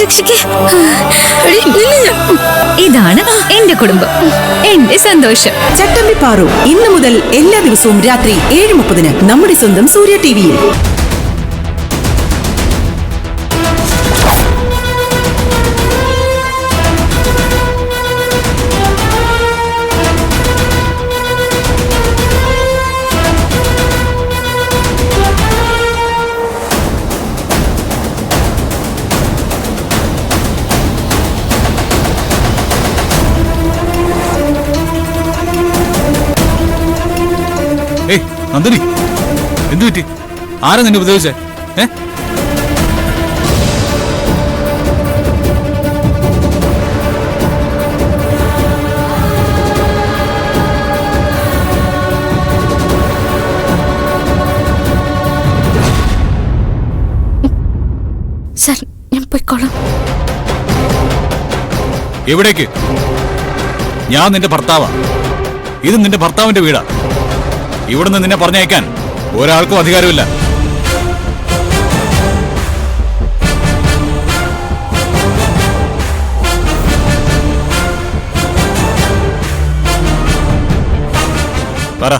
രക്ഷിക്ക്. ഇതാണ് എന്റെ കുടുംബം, എന്റെ സന്തോഷം. ചട്ടമ്പി പാറു ഇന്നു മുതൽ എല്ലാ ദിവസവും രാത്രി 7:30 നമ്മുടെ സ്വന്തം സൂര്യ ടിവിയിൽ. നന്ദിനി, എന്തു പറ്റി? ആരാ നിന്നെ ഉപദേശിച്ചേ? സാർ, ഞാൻ പോയിക്കോളാം. എവിടേക്ക്? ഞാൻ നിന്റെ ഭർത്താവാ. ഇത് നിന്റെ ഭർത്താവിന്റെ വീടാ. ഇവിടുന്ന് നിന്നെ പറഞ്ഞയക്കാൻ ഒരാൾക്കും അധികാരമില്ല. പറ,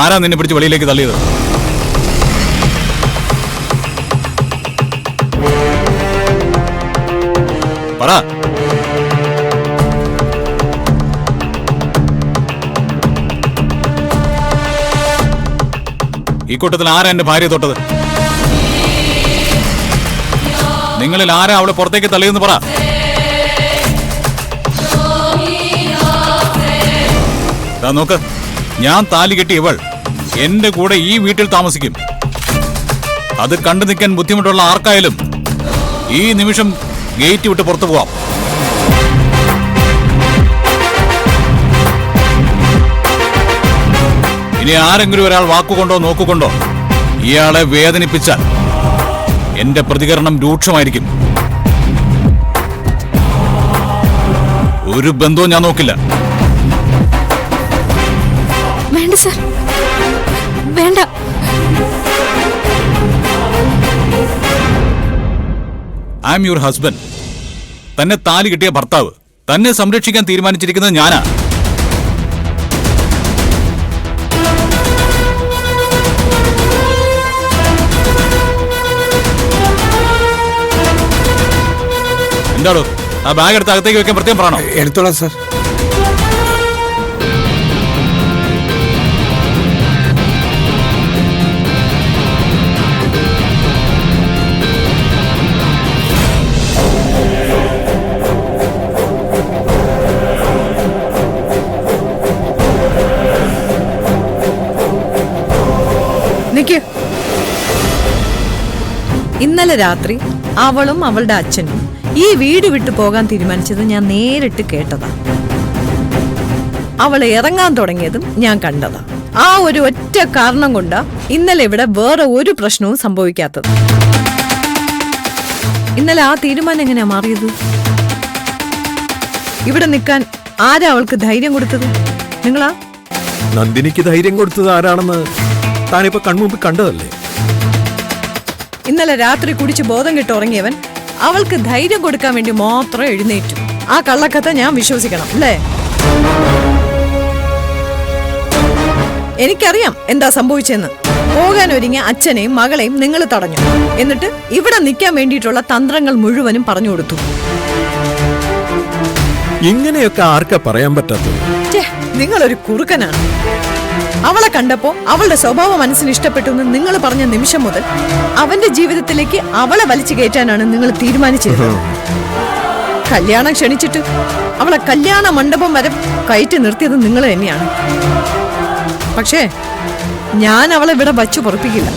ആരാ നിന്നെ പിടിച്ച് വെളിയിലേക്ക് തള്ളിയത്? പറ. ഈ കൂട്ടത്തിൽ ആരാ എന്റെ ഭാര്യ തൊട്ടത്? നിങ്ങളിൽ ആരാ അവളെ പുറത്തേക്ക് തള്ളിയെന്ന് പറ. നോക്ക്, ഞാൻ താലി കെട്ടി ഇവൾ എന്റെ കൂടെ ഈ വീട്ടിൽ താമസിക്കും. അത് കണ്ടു നിൽക്കാൻ ബുദ്ധിമുട്ടുള്ള ആർക്കായാലും ഈ നിമിഷം ഗേറ്റ് വിട്ട് പുറത്തു പോവാം. ഇനി ആരെങ്കിലും ഒരാൾ വാക്കുകൊണ്ടോ നോക്കുകൊണ്ടോ ഇയാളെ വേദനിപ്പിച്ചാൽ എന്റെ പ്രതികരണം രൂക്ഷമായിരിക്കും. ഒരു ബന്ധവും ഞാൻ നോക്കില്ല. വേണ്ട സർ, വേണ്ട. I am your husband. തന്നെ താലി കിട്ടിയ ഭർത്താവ്. തന്നെ സംരക്ഷിക്കാൻ തീരുമാനിച്ചിരിക്കുന്നത് ഞാനാ. എന്താണോ ആ ബാഗ് എടുത്ത് അകത്തേക്ക് വെക്കാൻ പ്രത്യേകം പറയണോ? എടുത്തോളാം സാർ. നിക്ക്. ഇന്നലെ രാത്രി അവളും അവളുടെ അച്ഛനും ഈ വീട് വിട്ടു പോകാൻ തീരുമാനിച്ചത് ഞാൻ നേരിട്ട് കേട്ടതാ. അവൾ ഇറങ്ങാൻ തുടങ്ങിയതും ഞാൻ കണ്ടതാ. ആ ഒരു ഒറ്റ കാരണം കൊണ്ടാ ഇന്നലെ ഇവിടെ വേറെ ഒരു പ്രശ്നവും സംഭവിക്കാത്തത്. ഇന്നലെ ആ തീരുമാനം എങ്ങനെയാ മാറിയത്? ഇവിടെ നിൽക്കാൻ ആരാ അവൾക്ക് ധൈര്യം കൊടുത്തത്? നിങ്ങളാ? നന്ദിനിക്ക് ധൈര്യം കൊടുത്തത് ആരാണെന്ന് താനിപ്പോ കൺമുമ്പിൽ കണ്ടതല്ലേ? ഇന്നലെ രാത്രി കുടിച്ച് ബോധം കെട്ട് ഉറങ്ങിയവൻ അവൾക്ക് ധൈര്യം കൊടുക്കാൻ വേണ്ടി മാത്രം എഴുന്നേറ്റു. ആ കള്ളക്കഥ ഞാൻ വിശ്വസിക്കണം അല്ലേ? എനിക്കറിയാം എന്താ സംഭവിച്ചെന്ന്. പോകാൻ ഒരുങ്ങിയ അച്ഛനെയും മകളെയും നിങ്ങൾ തടഞ്ഞു. എന്നിട്ട് ഇവിടെ നിൽക്കാൻ വേണ്ടിയിട്ടുള്ള തന്ത്രങ്ങൾ മുഴുവനും പറഞ്ഞു കൊടുത്തു. ഇങ്ങനെയൊക്കെ ആർക്കാ പറയാൻ പറ്റാത്തത്? നിങ്ങളൊരു കുറുക്കനാണ്. അവളെ കണ്ടപ്പോ അവളുടെ സ്വഭാവം മനസ്സിന് ഇഷ്ടപ്പെട്ടു എന്ന് നിങ്ങൾ പറഞ്ഞ നിമിഷം മുതൽ അവന്റെ ജീവിതത്തിലേക്ക് അവളെ വലിച്ചു കയറ്റാനാണ് നിങ്ങൾ തീരുമാനിച്ചിരുന്നത്. കല്യാണം ക്ഷണിച്ചിട്ട് അവളെ കല്യാണ മണ്ഡപം വരെ കയറ്റി നിർത്തിയത് നിങ്ങൾ തന്നെയാണ്. പക്ഷേ ഞാൻ അവളെ ഇവിടെ വച്ചു പൊറപ്പിക്കില്ല.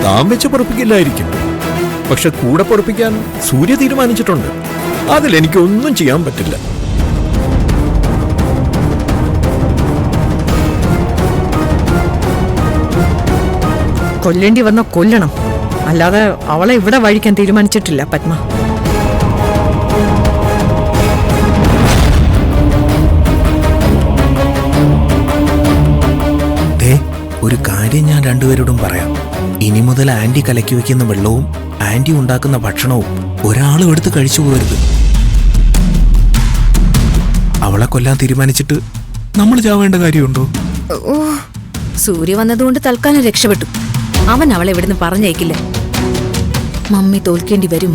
താൻ വെച്ച് പൊറപ്പിക്കില്ലായിരിക്കും, പക്ഷെ കൂടെ പൊറപ്പിക്കാൻ സൂര്യ തീരുമാനിച്ചിട്ടുണ്ട്. അതിലെനിക്കൊന്നും ചെയ്യാൻ പറ്റില്ല. കൊല്ലേണ്ടി വന്ന കൊല്ലണം, അല്ലാതെ അവളെ ഇവിടെ വഴിക്കാൻ തീരുമാനിച്ചിട്ടില്ല പത്മ. ഒരു കാര്യം ഞാൻ രണ്ടുപേരോടും പറയാം. ഇനി മുതൽ ആന്റി കലക്കി വെക്കുന്ന വെള്ളവും ആന്റി ഉണ്ടാക്കുന്ന ഭക്ഷണവും ഒരാളും എടുത്ത് കഴിച്ചു പോകരുത്. അവളെ കൊല്ലാൻ തീരുമാനിച്ചിട്ട് നമ്മൾ ചാവേണ്ട കാര്യമുണ്ടോ? ഓ, സൂര്യ വന്നതുകൊണ്ട് തൽക്കാലം രക്ഷപ്പെട്ടു. അവൻ അവളെ ഇവിടുന്ന് പറഞ്ഞയക്കില്ല. മമ്മി തോൽക്കേണ്ടി വരും.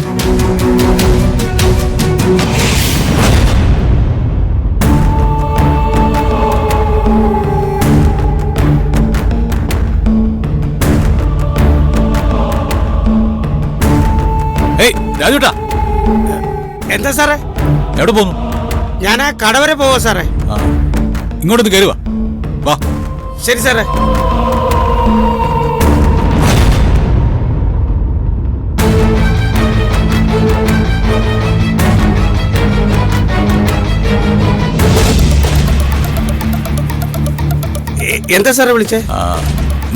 ഏയ് രാജുട്ടാ, എന്താ സാറേ? എവിടെ പോന്നു? ഞാൻ ആ കട വരെ പോവാ സാറേ. ആ, ഇങ്ങോട്ടൊന്ന് കയറുവാ. വാ. ശരി സാറേ. എന്താ സാറേ വിളിച്ചേ?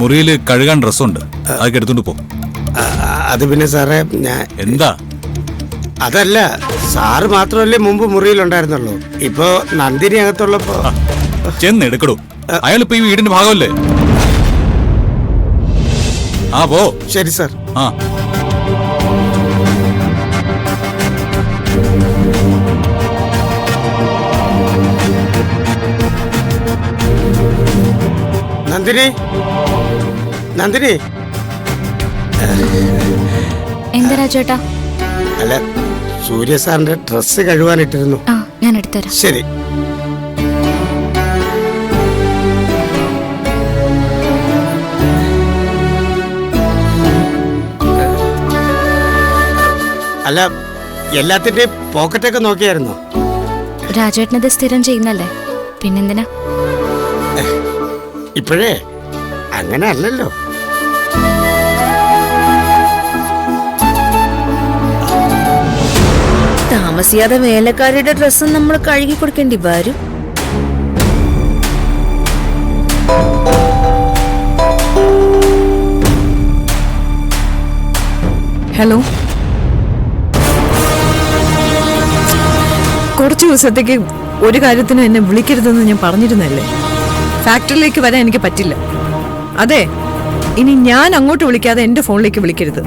മുറിയിൽ കഴുകാൻ ഡ്രസ്സുണ്ട്, അതൊക്കെ എടുത്തോണ്ട് പോ. അത് പിന്നെ സാറേ ഞാൻ എന്താ? അതല്ല, സാറ് മാത്രമല്ലേ മുമ്പ് മുറിയിലുണ്ടായിരുന്നുള്ളൂ. ഇപ്പോ നന്ദിനി അകത്തുള്ളപ്പോ ചെന്ന് എടുക്കടോ. അയാളിപ്പോ ഈ വീടിന്റെ ഭാഗമല്ലേ? ആ പോ. ശരി സാർ. ആ നന്ദിനി, നന്ദിനി. എന്താ രാജേട്ടാ? അല്ല, സൂര്യ സാറിന്റെ ഡ്രസ്സ് കഴുകാനിട്ടിരുന്നു. ആ, ഞാൻ എടുത്തുതരാം. ശരി. അല്ല, എല്ലാത്തിന്റെയും പോക്കറ്റൊക്കെ നോക്കിയായിരുന്നോ? രാജേട്ടനത് സ്ഥിരം ചെയ്യുന്നല്ലേ, പിന്നെന്തിനാ? ഇപ്പോഴേ അങ്ങനെ അല്ലല്ലോ. താമസിയാതെ വേലക്കാരുടെ ഡ്രസ്സും നമ്മൾ കഴുകി കൊടുക്കേണ്ടി വരും. ഹലോ, കുറച്ച് ദിവസത്തേക്ക് ഒരു കാര്യത്തിനും എന്നെ വിളിക്കരുതെന്ന് ഞാൻ പറഞ്ഞിരുന്നല്ലേ. ഫാക്ടറിയിലേക്ക് വരാൻ എനിക്ക് പറ്റില്ല. അതെ, ഇനി ഞാൻ അങ്ങോട്ട് വിളിക്കാതെ എന്റെ ഫോണിലേക്ക് വിളിക്കരുത്.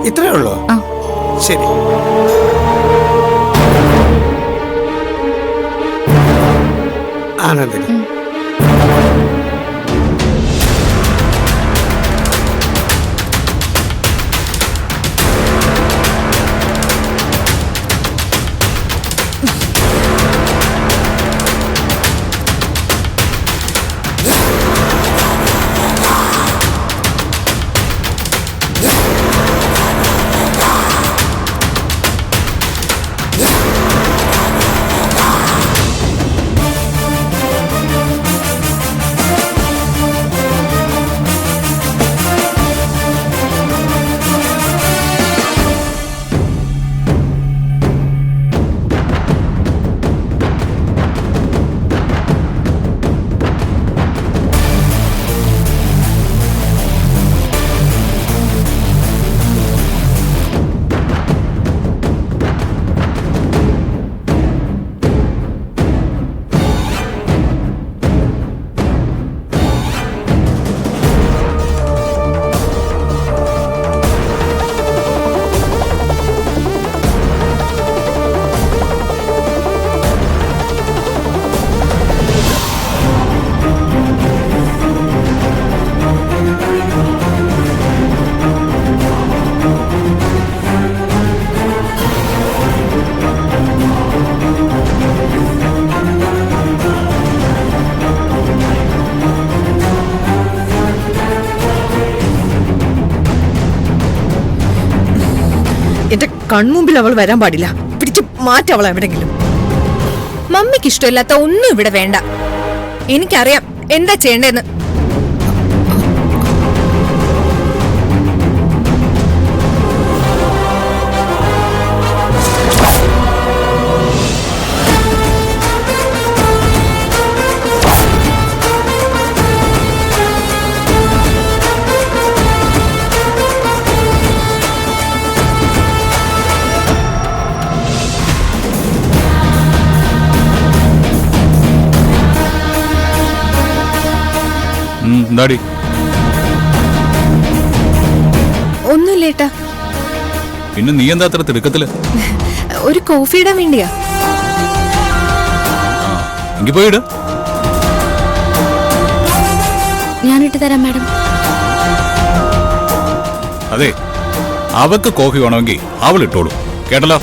ഇത്രേ ഉള്ളൂ. ശരി. ആനന്ദിനി, എന്റെ കൺമുമ്പിൽ അവൾ വരാൻ പാടില്ല. പിടിച്ച് മാറ്റി അവൾ എവിടെങ്കിലും. മമ്മിക്ക് ഇഷ്ടമില്ലാത്ത ഒന്നും ഇവിടെ വേണ്ട. എനിക്കറിയാം എന്താ ചെയ്യേണ്ടതെന്ന്. എന്താടി? ഒന്നുമില്ലേട്ടാ, പിന്നെ നീ എന്താ അത്ര തിടുക്കത്തില്? ഒരു കോഫി ഇടാൻ വേണ്ടിയാ. എങ്കിൽ പോയിട്. ഞാനിട്ട് തരാം മാഡം. അതെ, അവക്ക് കോഫി വേണമെങ്കിൽ അവൾ ഇട്ടോളൂ. കേട്ടല്ലോ?